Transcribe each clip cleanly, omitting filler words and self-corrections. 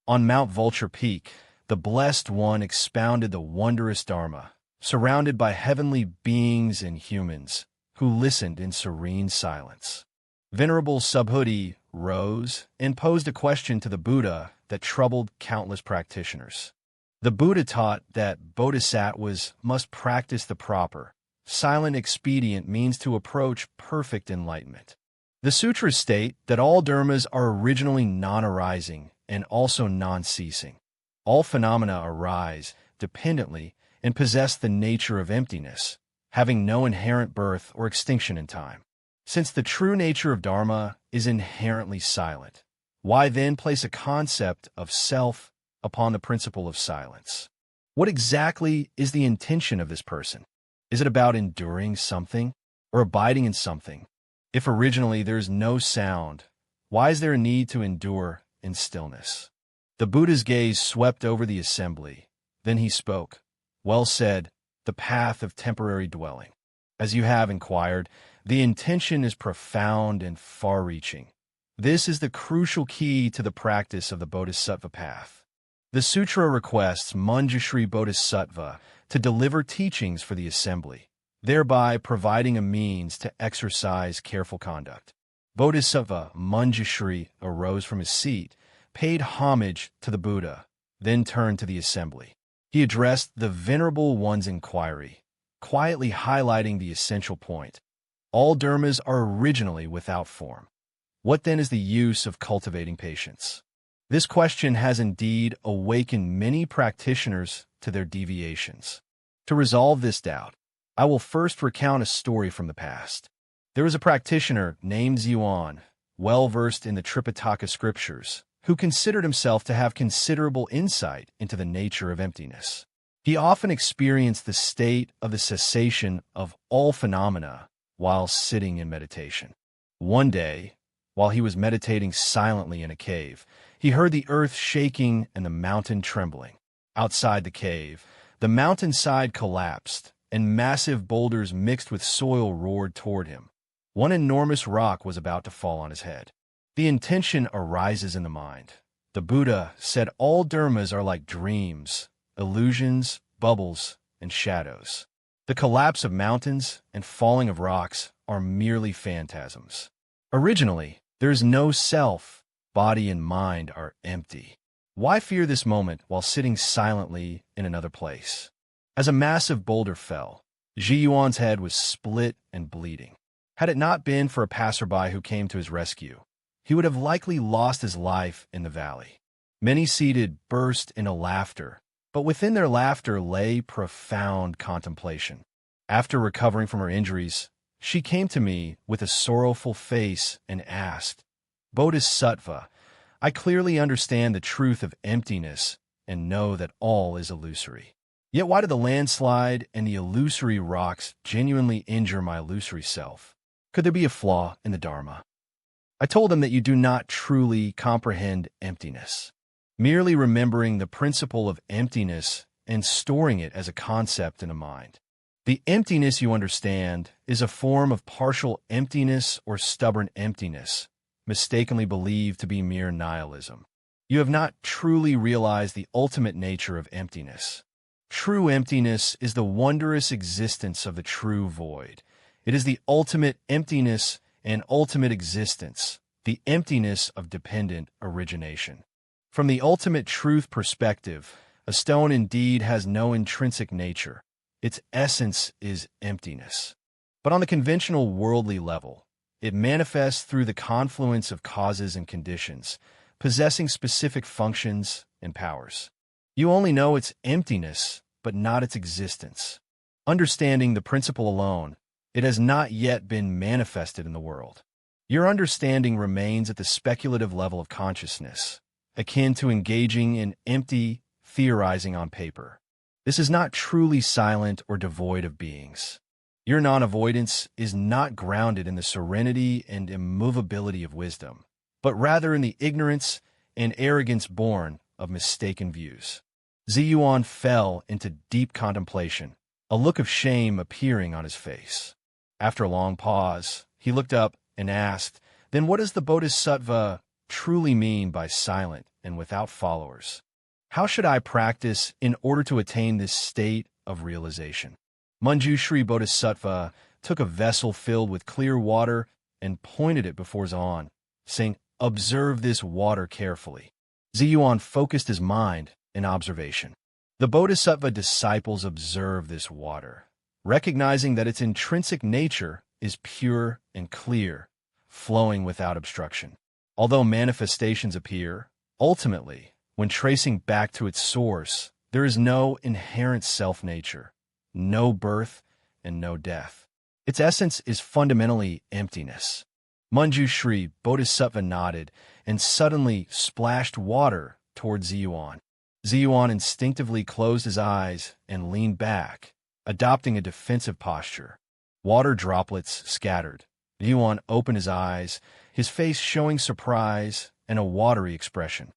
On Mount Vulture Peak, the Blessed One expounded the wondrous Dharma, surrounded by heavenly beings and humans who listened in serene silence. Venerable Subhuti rose and posed a question to the Buddha that troubled countless practitioners. The Buddha taught that bodhisattvas must practice the proper, silent expedient means to approach perfect enlightenment. The sutras state that all dharmas are originally non-arising and also non-ceasing. All phenomena arise dependently and possess the nature of emptiness, having no inherent birth or extinction in time. Since the true nature of Dharma is inherently silent, why then place a concept of self upon the principle of silence? What exactly is the intention of this person? Is it about enduring something or abiding in something? If originally there is no sound, why is there a need to endure in stillness? The Buddha's gaze swept over the assembly. Then he spoke. Well said, the path of temporary dwelling. As you have inquired, the intention is profound and far-reaching. This is the crucial key to the practice of the Bodhisattva path. The sutra requests Manjushri Bodhisattva to deliver teachings for the assembly, thereby providing a means to exercise careful conduct. Bodhisattva Manjushri arose from his seat, paid homage to the Buddha, then turned to the assembly. He addressed the Venerable One's inquiry, quietly highlighting the essential point. All dharmas are originally without form. What then is the use of cultivating patience? This question has indeed awakened many practitioners to their deviations. To resolve this doubt, I will first recount a story from the past. There was a practitioner named Zhuan, well-versed in the Tripitaka scriptures, who considered himself to have considerable insight into the nature of emptiness. He often experienced the state of the cessation of all phenomena while sitting in meditation. One day, while he was meditating silently in a cave, he heard the earth shaking and the mountain trembling. Outside the cave, the mountainside collapsed, and massive boulders mixed with soil roared toward him. One enormous rock was about to fall on his head. The intention arises in the mind. The Buddha said all dharmas are like dreams, illusions, bubbles, and shadows. The collapse of mountains and falling of rocks are merely phantasms. Originally, there is no self. Body and mind are empty. Why fear this moment while sitting silently in another place? As a massive boulder fell, Zhiyuan's head was split and bleeding. Had it not been for a passerby who came to his rescue, he would have likely lost his life in the valley. Many seated burst into laughter, but within their laughter lay profound contemplation. After recovering from her injuries, she came to me with a sorrowful face and asked, Bodhisattva, I clearly understand the truth of emptiness and know that all is illusory. Yet why did the landslide and the illusory rocks genuinely injure my illusory self? Could there be a flaw in the Dharma? I told him that you do not truly comprehend emptiness. Merely remembering the principle of emptiness and storing it as a concept in a mind. The emptiness you understand is a form of partial emptiness or stubborn emptiness, mistakenly believed to be mere nihilism. You have not truly realized the ultimate nature of emptiness. True emptiness is the wondrous existence of the true void. It is the ultimate emptiness and ultimate existence, the emptiness of dependent origination. From the ultimate truth perspective, a stone indeed has no intrinsic nature. Its essence is emptiness. But on the conventional worldly level, it manifests through the confluence of causes and conditions, possessing specific functions and powers. You only know its emptiness, but not its existence. Understanding the principle alone, it has not yet been manifested in the world. Your understanding remains at the speculative level of consciousness, akin to engaging in empty theorizing on paper. This is not truly silent or devoid of beings. Your non-avoidance is not grounded in the serenity and immovability of wisdom, but rather in the ignorance and arrogance born of mistaken views. Zhiyuan fell into deep contemplation, a look of shame appearing on his face. After a long pause, he looked up and asked, "Then what does the Bodhisattva truly mean by silent and without followers. How should I practice in order to attain this state of realization? Manjushri Bodhisattva took a vessel filled with clear water and pointed it before Ziyuan, saying, "Observe this water carefully." Ziyuan focused his mind in observation. The Bodhisattva disciples observe this water, recognizing that its intrinsic nature is pure and clear, flowing without obstruction. Although manifestations appear, ultimately, when tracing back to its source, there is no inherent self-nature, no birth, and no death. Its essence is fundamentally emptiness. Manjushri Bodhisattva nodded and suddenly splashed water towards Ziyuan. Ziyuan instinctively closed his eyes and leaned back, adopting a defensive posture. Water droplets scattered. Ziyuan opened his eyes, his face showing surprise and a watery expression.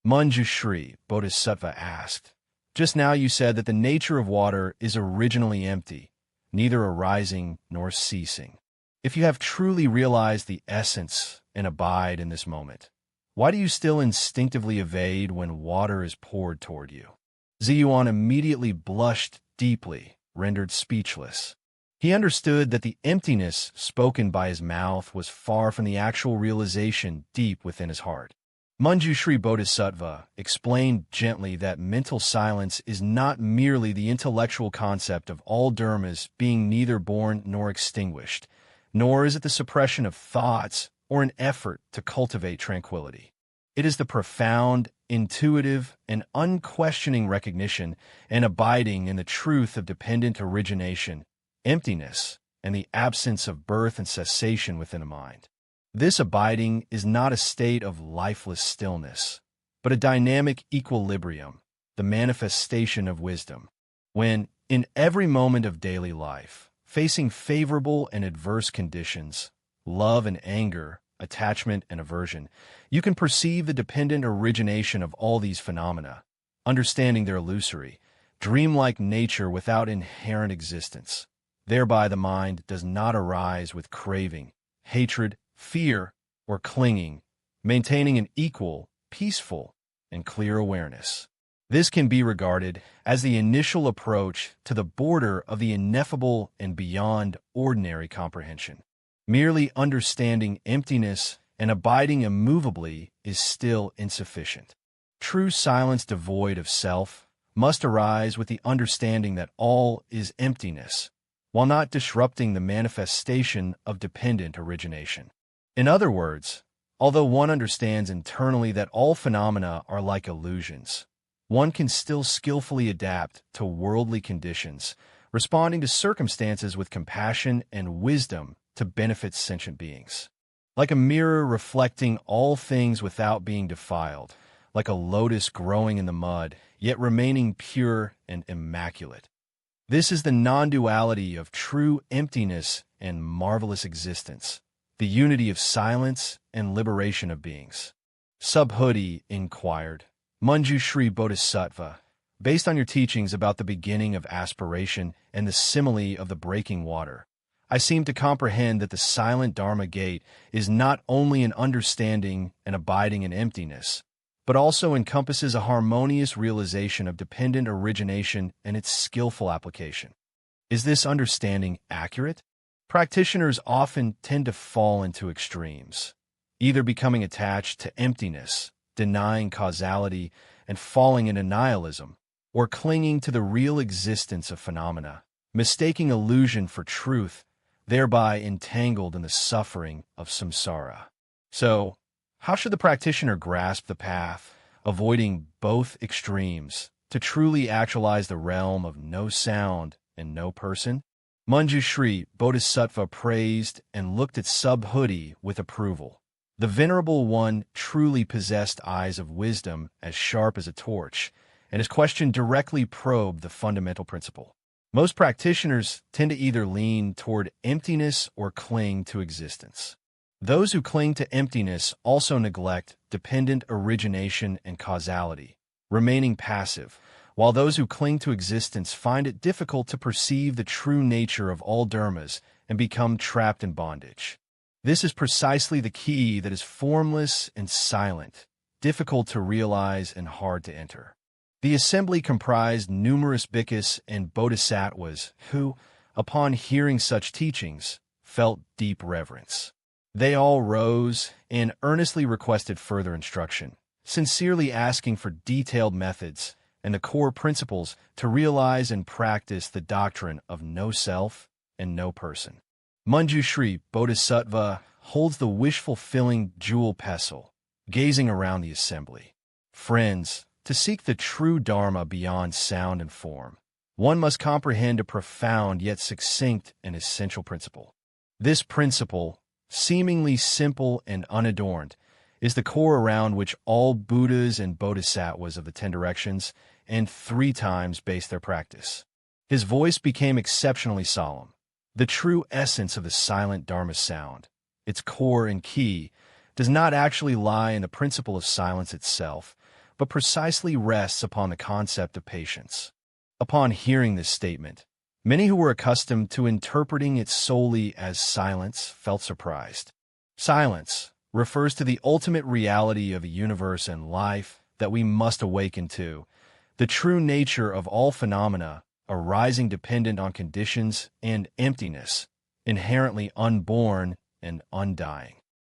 Manjushri Bodhisattva asked, "Just now you said that the nature of water is originally empty, neither arising nor ceasing. If you have truly realized the essence and abide in this moment, why do you still instinctively evade when water is poured toward you?" Ziyuan immediately blushed deeply, rendered speechless. He understood that the emptiness spoken by his mouth was far from the actual realization deep within his heart. Manjushri Bodhisattva explained gently that mental silence is not merely the intellectual concept of all dharmas being neither born nor extinguished, nor is it the suppression of thoughts or an effort to cultivate tranquility. It is the profound, intuitive, and unquestioning recognition and abiding in the truth of dependent origination, emptiness, and the absence of birth and cessation within the mind. This abiding is not a state of lifeless stillness, but a dynamic equilibrium, the manifestation of wisdom. When, in every moment of daily life, facing favorable and adverse conditions, love and anger, attachment and aversion, you can perceive the dependent origination of all these phenomena, understanding their illusory, dreamlike nature without inherent existence. Thereby the mind does not arise with craving, hatred, fear, or clinging, maintaining an equal, peaceful, and clear awareness. This can be regarded as the initial approach to the border of the ineffable and beyond ordinary comprehension. Merely understanding emptiness and abiding immovably is still insufficient. True silence devoid of self must arise with the understanding that all is emptiness, while not disrupting the manifestation of dependent origination. In other words, although one understands internally that all phenomena are like illusions, one can still skillfully adapt to worldly conditions, responding to circumstances with compassion and wisdom to benefit sentient beings. Like a mirror reflecting all things without being defiled, like a lotus growing in the mud, yet remaining pure and immaculate. This is the non-duality of true emptiness and marvelous existence, the unity of silence and liberation of beings. Subhuti inquired, "Manjushri Bodhisattva, based on your teachings about the beginning of aspiration and the simile of the breaking water, I seem to comprehend that the silent Dharma gate is not only an understanding and abiding in emptiness, but also encompasses a harmonious realization of dependent origination and its skillful application. Is this understanding accurate?" Practitioners often tend to fall into extremes, either becoming attached to emptiness, denying causality, and falling into nihilism, or clinging to the real existence of phenomena, mistaking illusion for truth, thereby entangled in the suffering of samsara. So, how should the practitioner grasp the path, avoiding both extremes, to truly actualize the realm of no sound and no person? Manjushri Bodhisattva praised and looked at Subhuti with approval. The Venerable One truly possessed eyes of wisdom as sharp as a torch, and his question directly probed the fundamental principle. Most practitioners tend to either lean toward emptiness or cling to existence. Those who cling to emptiness also neglect dependent origination and causality, remaining passive, while those who cling to existence find it difficult to perceive the true nature of all dharmas and become trapped in bondage. This is precisely the key that is formless and silent, difficult to realize and hard to enter. The assembly comprised numerous bhikkhus and bodhisattvas who, upon hearing such teachings, felt deep reverence. They all rose and earnestly requested further instruction, sincerely asking for detailed methods and the core principles to realize and practice the doctrine of no self and no person. Manjushri Bodhisattva holds the wish-fulfilling jewel pestle, gazing around the assembly. Friends, to seek the true Dharma beyond sound and form, one must comprehend a profound yet succinct and essential principle. This principle, seemingly simple and unadorned, is the core around which all Buddhas and Bodhisattvas of the 10 directions and 3 times base their practice. His voice became exceptionally solemn. The true essence of the silent Dharma sound, its core and key, does not actually lie in the principle of silence itself, but precisely rests upon the concept of patience. Upon hearing this statement, many who were accustomed to interpreting it solely as silence felt surprised. Silence refers to the ultimate reality of a universe and life that we must awaken to, the true nature of all phenomena arising dependent on conditions and emptiness, inherently unborn and undying.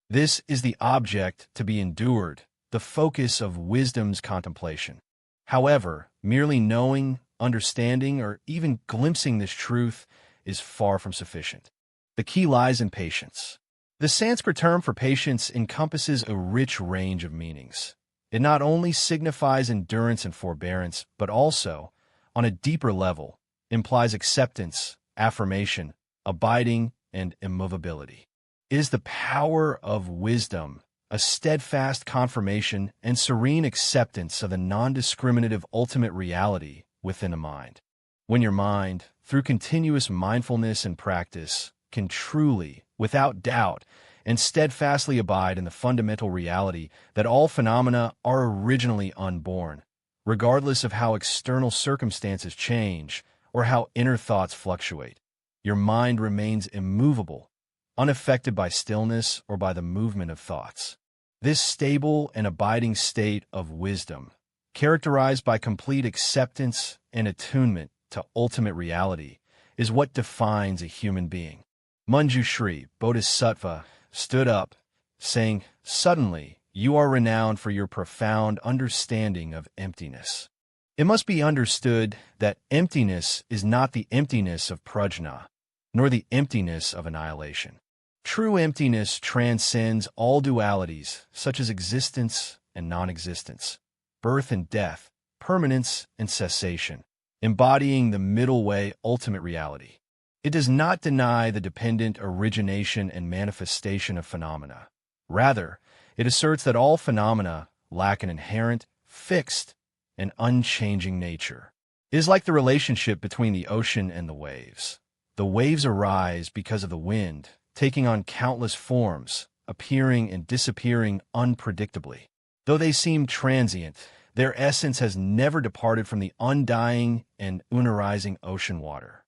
This is the object to be endured, the focus of wisdom's contemplation. However, merely knowing, understanding, or even glimpsing this truth is far from sufficient. The key lies in patience. The Sanskrit term for patience encompasses a rich range of meanings. It not only signifies endurance and forbearance, but also, on a deeper level, implies acceptance, affirmation, abiding, and immovability. It is the power of wisdom, a steadfast confirmation and serene acceptance of the non-discriminative ultimate reality within the mind. When your mind, through continuous mindfulness and practice, can truly, without doubt, and steadfastly abide in the fundamental reality that all phenomena are originally unborn, regardless of how external circumstances change or how inner thoughts fluctuate. Your mind remains immovable, unaffected by stillness or by the movement of thoughts. This stable and abiding state of wisdom, characterized by complete acceptance and attunement to ultimate reality, is what defines a human being. Manjushri Bodhisattva stood up, saying, "Suddenly, you are renowned for your profound understanding of emptiness." It must be understood that emptiness is not the emptiness of prajna, nor the emptiness of annihilation. True emptiness transcends all dualities, such as existence and non-existence, birth and death, permanence and cessation, embodying the middle way ultimate reality. It does not deny the dependent origination and manifestation of phenomena. Rather, it asserts that all phenomena lack an inherent, fixed, and unchanging nature. It is like the relationship between the ocean and the waves. The waves arise because of the wind, taking on countless forms, appearing and disappearing unpredictably. Though they seem transient, their essence has never departed from the undying and unarising ocean water.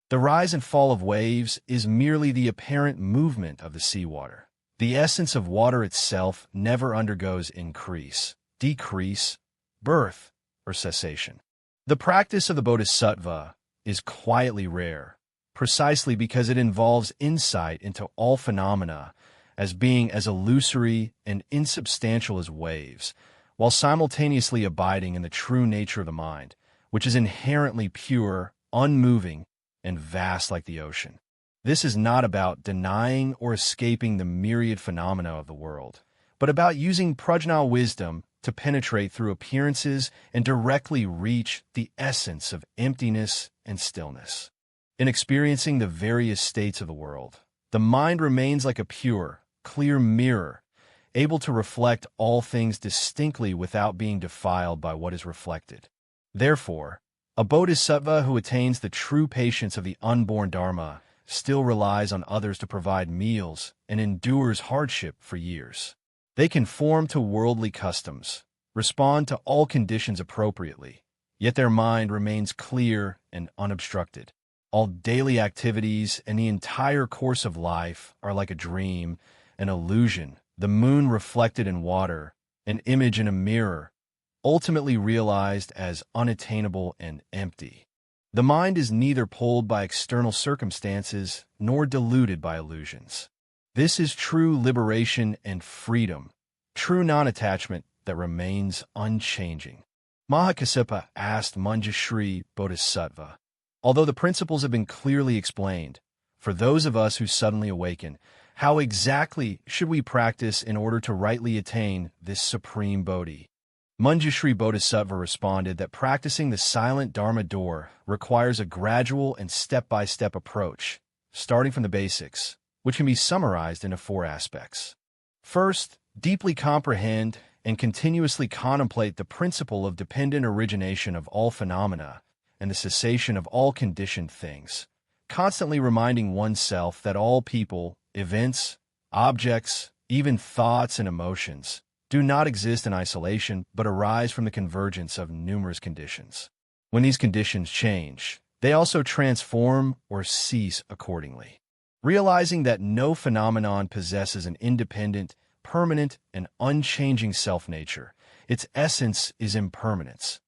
The rise and fall of waves is merely the apparent movement of the seawater. The essence of water itself never undergoes increase, decrease, birth, or cessation. The practice of the Bodhisattva is quietly rare, precisely because it involves insight into all phenomena as being as illusory and insubstantial as waves, while simultaneously abiding in the true nature of the mind, which is inherently pure, unmoving, and vast like the ocean. This is not about denying or escaping the myriad phenomena of the world, but about using prajna wisdom to penetrate through appearances and directly reach the essence of emptiness and stillness. In experiencing the various states of the world, the mind remains like a pure, clear mirror, able to reflect all things distinctly without being defiled by what is reflected. Therefore, a bodhisattva who attains the true patience of the unborn Dharma still relies on others to provide meals and endures hardship for years. They conform to worldly customs, respond to all conditions appropriately, yet their mind remains clear and unobstructed. All daily activities and the entire course of life are like a dream, an illusion, the moon reflected in water, an image in a mirror, ultimately realized as unattainable and empty. The mind is neither pulled by external circumstances nor deluded by illusions. This is true liberation and freedom, true non-attachment that remains unchanging. Mahakassapa asked Manjushri Bodhisattva, although the principles have been clearly explained, for those of us who suddenly awaken, how exactly should we practice in order to rightly attain this supreme Bodhi? Manjushri Bodhisattva responded that practicing the silent Dharma door requires a gradual and step-by-step approach, starting from the basics, which can be summarized into 4 aspects. First, deeply comprehend and continuously contemplate the principle of dependent origination of all phenomena and the cessation of all conditioned things, constantly reminding oneself that all people, events, objects, even thoughts and emotions, do not exist in isolation but arise from the convergence of numerous conditions. When these conditions change, they also transform or cease accordingly. Realizing that no phenomenon possesses an independent, permanent, and unchanging self-nature, its essence is impermanence.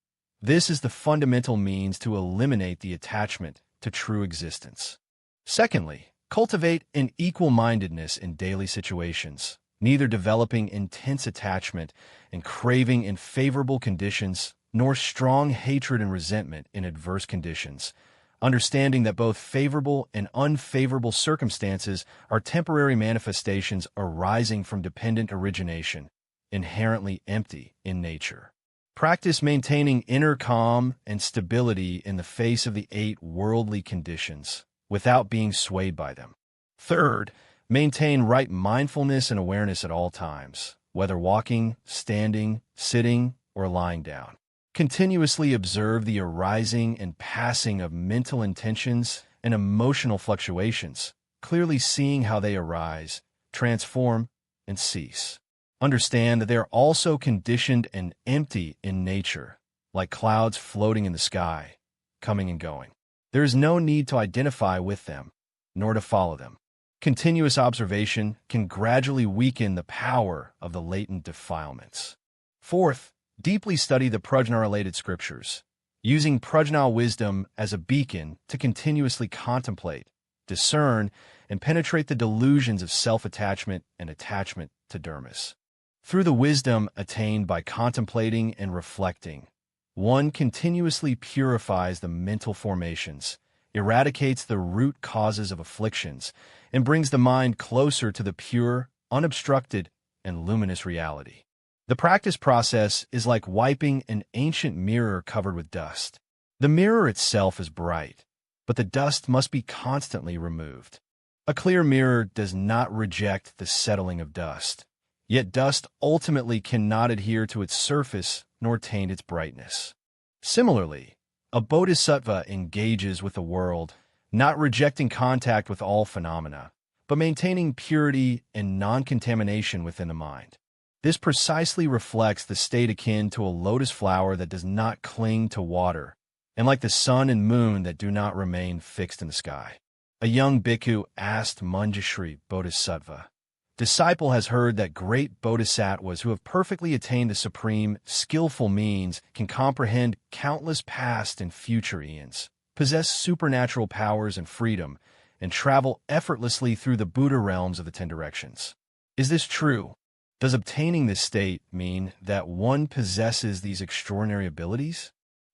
This is the fundamental means to eliminate the attachment to true existence. Secondly, cultivate an equal-mindedness in daily situations, neither developing intense attachment and craving in favorable conditions, nor strong hatred and resentment in adverse conditions, understanding that both favorable and unfavorable circumstances are temporary manifestations arising from dependent origination, inherently empty in nature. Practice maintaining inner calm and stability in the face of the 8 worldly conditions, without being swayed by them. Third, maintain right mindfulness and awareness at all times, whether walking, standing, sitting, or lying down. Continuously observe the arising and passing of mental intentions and emotional fluctuations, clearly seeing how they arise, transform, and cease. Understand that they are also conditioned and empty in nature, like clouds floating in the sky, coming and going. There is no need to identify with them, nor to follow them. Continuous observation can gradually weaken the power of the latent defilements. Fourth, deeply study the prajna-related scriptures, using prajna wisdom as a beacon to continuously contemplate, discern, and penetrate the delusions of self-attachment and attachment to dharmas. Through the wisdom attained by contemplating and reflecting, one continuously purifies the mental formations, eradicates the root causes of afflictions, and brings the mind closer to the pure, unobstructed, and luminous reality. The practice process is like wiping an ancient mirror covered with dust. The mirror itself is bright, but the dust must be constantly removed. A clear mirror does not reject the settling of dust, yet dust ultimately cannot adhere to its surface nor taint its brightness. Similarly, a bodhisattva engages with the world, not rejecting contact with all phenomena, but maintaining purity and non-contamination within the mind. This precisely reflects the state akin to a lotus flower that does not cling to water, and like the sun and moon that do not remain fixed in the sky. A young bhikkhu asked Manjushri Bodhisattva, "Disciple has heard that great bodhisattvas who have perfectly attained the supreme, skillful means can comprehend countless past and future eons, possess supernatural powers and freedom, and travel effortlessly through the Buddha realms of the 10 directions. Is this true? Does obtaining this state mean that one possesses these extraordinary abilities?"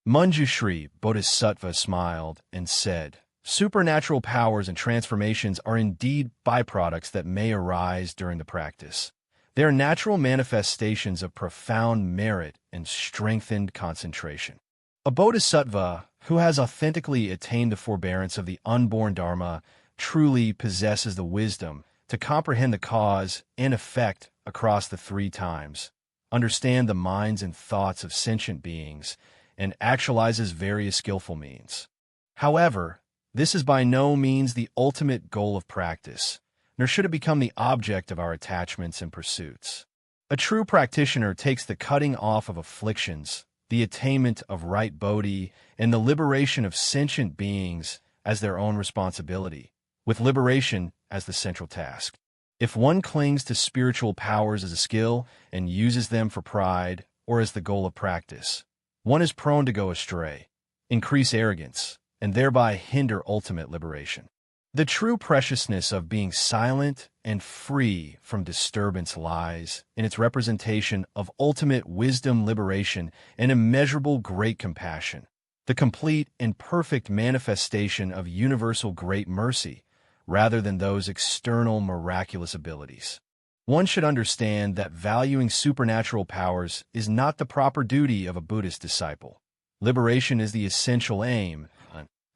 Manjushri Bodhisattva smiled and said, "Supernatural powers and transformations are indeed byproducts that may arise during the practice. They are natural manifestations of profound merit and strengthened concentration. A bodhisattva who has authentically attained the forbearance of the unborn Dharma truly possesses the wisdom to comprehend the cause and effect across the 3 times, understand the minds and thoughts of sentient beings, and actualizes various skillful means. However, this is by no means the ultimate goal of practice, nor should it become the object of our attachments and pursuits. A true practitioner takes the cutting off of afflictions, the attainment of right bodhi, and the liberation of sentient beings as their own responsibility, with liberation as the central task. If one clings to spiritual powers as a skill and uses them for pride or as the goal of practice, one is prone to go astray, increase arrogance, and thereby hinder ultimate liberation. The true preciousness of being silent and free from disturbance lies in its representation of ultimate wisdom, liberation, and immeasurable great compassion, the complete and perfect manifestation of universal great mercy, rather than those external miraculous abilities. One should understand that valuing supernatural powers is not the proper duty of a Buddhist disciple. Liberation is the essential aim,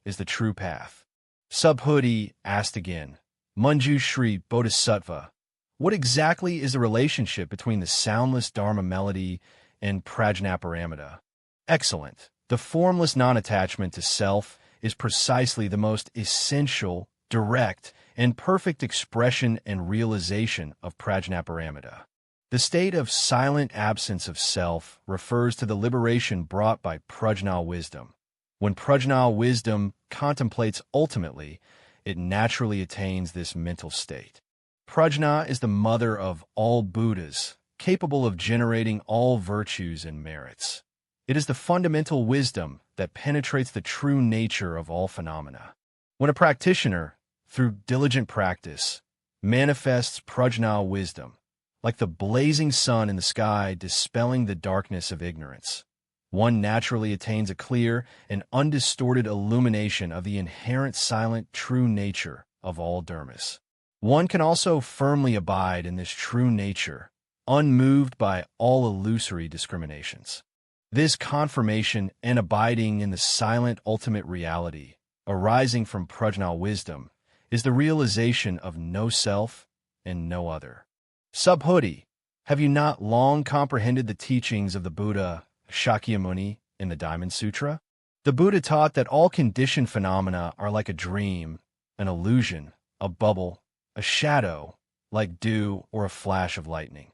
is the true path. Subhuti asked again, Manjushri Bodhisattva, what exactly is the relationship between the soundless Dharma melody and prajnaparamita? Excellent. The formless non-attachment to self is precisely the most essential, direct, and perfect expression and realization of prajnaparamita. The state of silent absence of self refers to the liberation brought by prajna wisdom. When prajna wisdom contemplates ultimately, it naturally attains this mental state. Prajna is the mother of all Buddhas, capable of generating all virtues and merits. It is the fundamental wisdom that penetrates the true nature of all phenomena. When a practitioner, through diligent practice, manifests prajna wisdom, like the blazing sun in the sky dispelling the darkness of ignorance, one naturally attains a clear and undistorted illumination of the inherent silent true nature of all dharmas. One can also firmly abide in this true nature, unmoved by all illusory discriminations. This confirmation and abiding in the silent ultimate reality, arising from prajna wisdom, is the realization of no self and no other. Subhuti, have you not long comprehended the teachings of the Buddha Shakyamuni in the Diamond Sutra? The Buddha taught that all conditioned phenomena are like a dream, an illusion, a bubble, a shadow, like dew or a flash of lightning.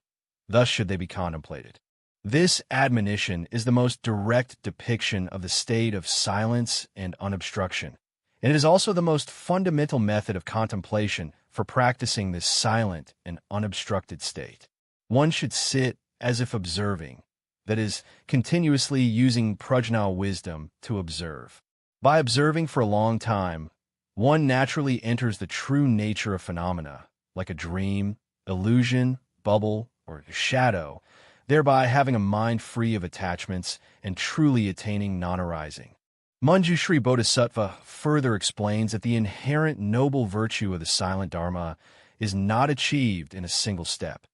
Thus should they be contemplated. This admonition is the most direct depiction of the state of silence and unobstruction, and it is also the most fundamental method of contemplation for practicing this silent and unobstructed state. One should sit as if observing, that is, continuously using prajna wisdom to observe. By observing for a long time, one naturally enters the true nature of phenomena, like a dream, illusion, bubble, or shadow, thereby having a mind free of attachments and truly attaining non-arising. Manjushri Bodhisattva further explains that the inherent noble virtue of the silent Dharma is not achieved in a single step.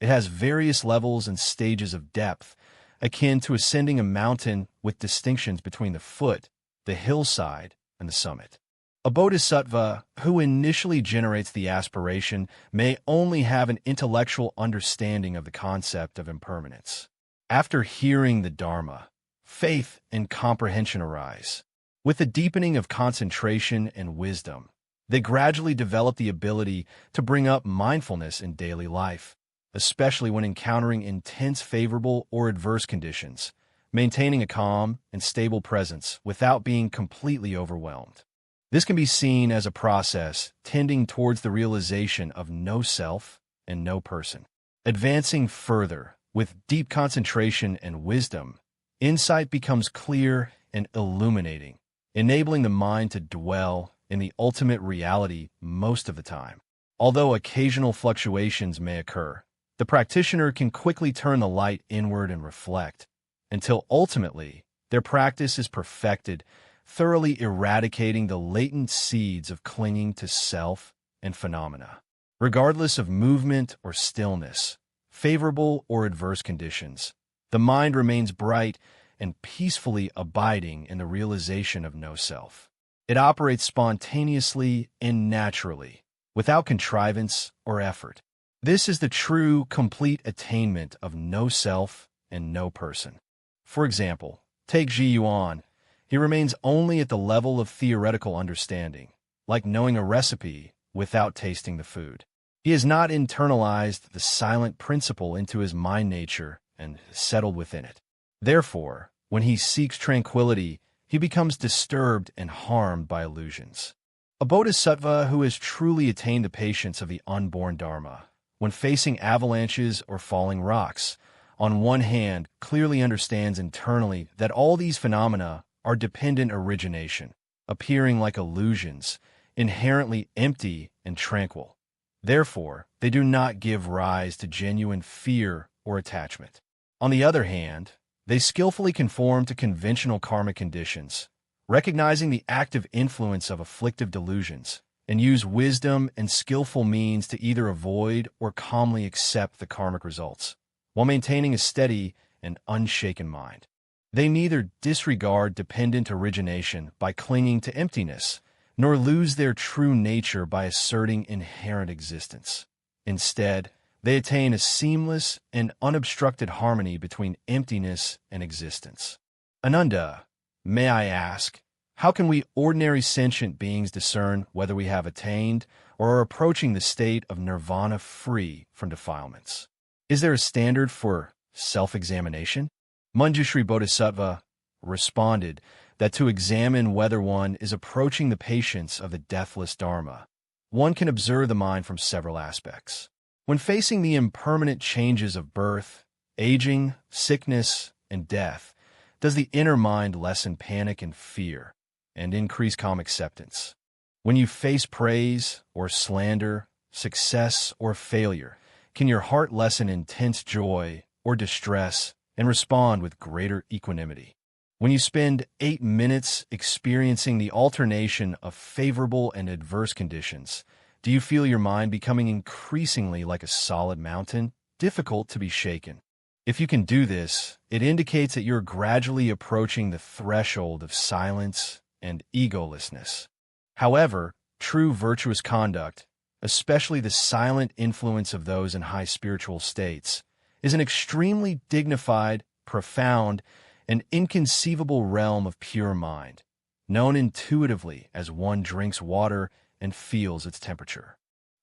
It has various levels and stages of depth, akin to ascending a mountain with distinctions between the foot, the hillside, and the summit. A bodhisattva who initially generates the aspiration may only have an intellectual understanding of the concept of impermanence. After hearing the Dharma, faith and comprehension arise. With the deepening of concentration and wisdom, they gradually develop the ability to bring up mindfulness in daily life, especially when encountering intense favorable or adverse conditions, maintaining a calm and stable presence without being completely overwhelmed. This can be seen as a process tending towards the realization of no self and no person. Advancing further, with deep concentration and wisdom, insight becomes clear and illuminating, enabling the mind to dwell in the ultimate reality most of the time. Although occasional fluctuations may occur, the practitioner can quickly turn the light inward and reflect, until ultimately their practice is perfected, thoroughly eradicating the latent seeds of clinging to self and phenomena. Regardless of movement or stillness, favorable or adverse conditions, the mind remains bright and peacefully abiding in the realization of no self. It operates spontaneously and naturally, without contrivance or effort. This is the true, complete attainment of no self and no person. For example, take Ji Yuan. He remains only at the level of theoretical understanding, like knowing a recipe without tasting the food. He has not internalized the silent principle into his mind nature and settled within it. Therefore, when he seeks tranquility, he becomes disturbed and harmed by illusions. A bodhisattva who has truly attained the patience of the unborn Dharma, when facing avalanches or falling rocks, on one hand, clearly understands internally that all these phenomena are dependent origination, appearing like illusions, inherently empty and tranquil. Therefore, they do not give rise to genuine fear or attachment. On the other hand, they skillfully conform to conventional karmic conditions, recognizing the active influence of afflictive delusions, and use wisdom and skillful means to either avoid or calmly accept the karmic results, while maintaining a steady and unshaken mind. They neither disregard dependent origination by clinging to emptiness, nor lose their true nature by asserting inherent existence. Instead, they attain a seamless and unobstructed harmony between emptiness and existence. Ananda, may I ask, how can we ordinary sentient beings discern whether we have attained or are approaching the state of nirvana free from defilements? Is there a standard for self-examination? Manjushri Bodhisattva responded that to examine whether one is approaching the patience of the deathless Dharma, one can observe the mind from several aspects. When facing the impermanent changes of birth, aging, sickness, and death, does the inner mind lessen panic and fear and increase calm acceptance? When you face praise or slander, success or failure, can your heart lessen intense joy or distress and respond with greater equanimity? When you spend 8 minutes experiencing the alternation of favorable and adverse conditions, do you feel your mind becoming increasingly like a solid mountain, difficult to be shaken? If you can do this, it indicates that you're gradually approaching the threshold of silence and egolessness. However, true virtuous conduct, especially the silent influence of those in high spiritual states, is an extremely dignified, profound, and inconceivable realm of pure mind, known intuitively as one drinks water and feels its temperature.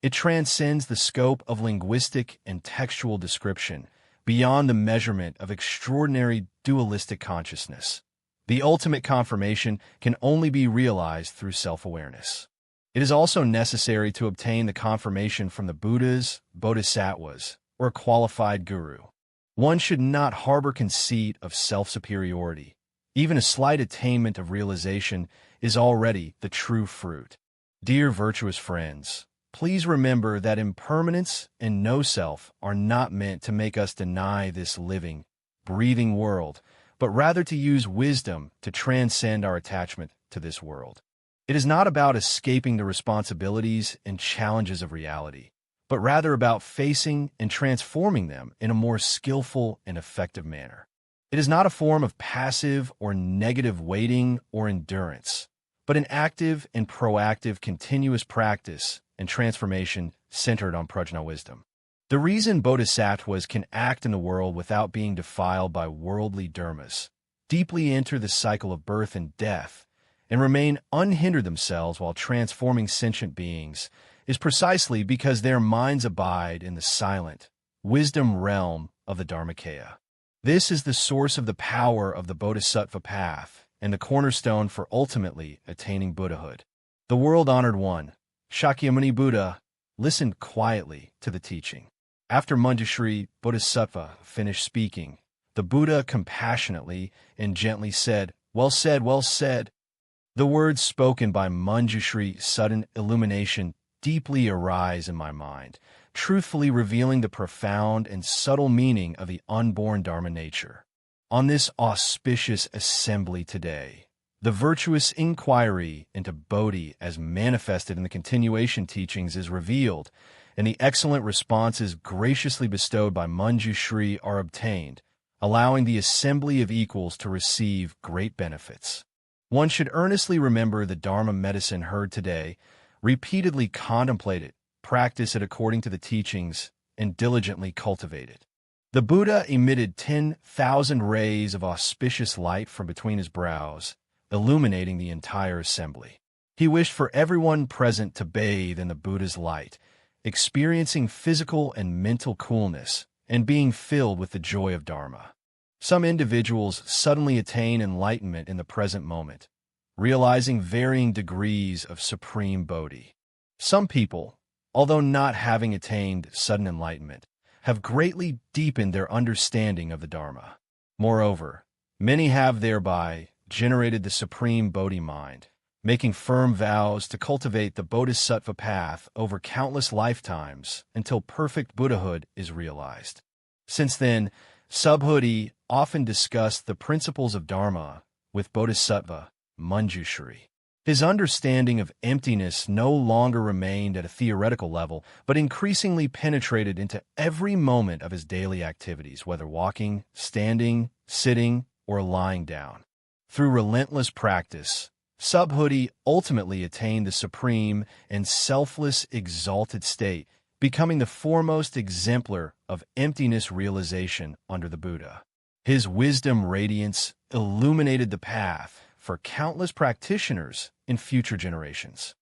It transcends the scope of linguistic and textual description, beyond the measurement of extraordinary dualistic consciousness. The ultimate confirmation can only be realized through self-awareness. It is also necessary to obtain the confirmation from the Buddhas, Bodhisattvas, or a qualified guru. One should not harbor conceit of self-superiority. Even a slight attainment of realization is already the true fruit. Dear virtuous friends, please remember that impermanence and no-self are not meant to make us deny this living, breathing world, but rather to use wisdom to transcend our attachment to this world. It is not about escaping the responsibilities and challenges of reality, but rather about facing and transforming them in a more skillful and effective manner. It is not a form of passive or negative waiting or endurance, but an active and proactive continuous practice and transformation centered on prajna wisdom. The reason bodhisattvas can act in the world without being defiled by worldly dharmas, deeply enter the cycle of birth and death, and remain unhindered themselves while transforming sentient beings is precisely because their minds abide in the silent, wisdom realm of the Dharmakaya. This is the source of the power of the bodhisattva path and the cornerstone for ultimately attaining Buddhahood. The world-honored one, Shakyamuni Buddha, listened quietly to the teaching. After Manjushri Bodhisattva finished speaking, the Buddha compassionately and gently said, "Well said, well said." The words spoken by Manjushri, sudden illumination, deeply arise in my mind, truthfully revealing the profound and subtle meaning of the unborn Dharma nature. On this auspicious assembly today, the virtuous inquiry into Bodhi as manifested in the continuation teachings is revealed, and the excellent responses graciously bestowed by Manjushri are obtained, allowing the assembly of equals to receive great benefits. One should earnestly remember the Dharma medicine heard today, repeatedly contemplate it, practice it according to the teachings, and diligently cultivate it. The Buddha emitted 10,000 rays of auspicious light from between his brows, illuminating the entire assembly. He wished for everyone present to bathe in the Buddha's light, experiencing physical and mental coolness, and being filled with the joy of Dharma. Some individuals suddenly attain enlightenment in the present moment, realizing varying degrees of supreme Bodhi. Some people, although not having attained sudden enlightenment, have greatly deepened their understanding of the Dharma. Moreover, many have thereby generated the supreme Bodhi mind, making firm vows to cultivate the Bodhisattva path over countless lifetimes until perfect Buddhahood is realized. Since then, Subhuti often discussed the principles of Dharma with Bodhisattva Manjushri. His understanding of emptiness no longer remained at a theoretical level, but increasingly penetrated into every moment of his daily activities, whether walking, standing, sitting, or lying down. Through relentless practice, Subhuti ultimately attained the supreme and selfless exalted state, becoming the foremost exemplar of emptiness realization under the Buddha. His wisdom radiance illuminated the path for countless practitioners in future generations.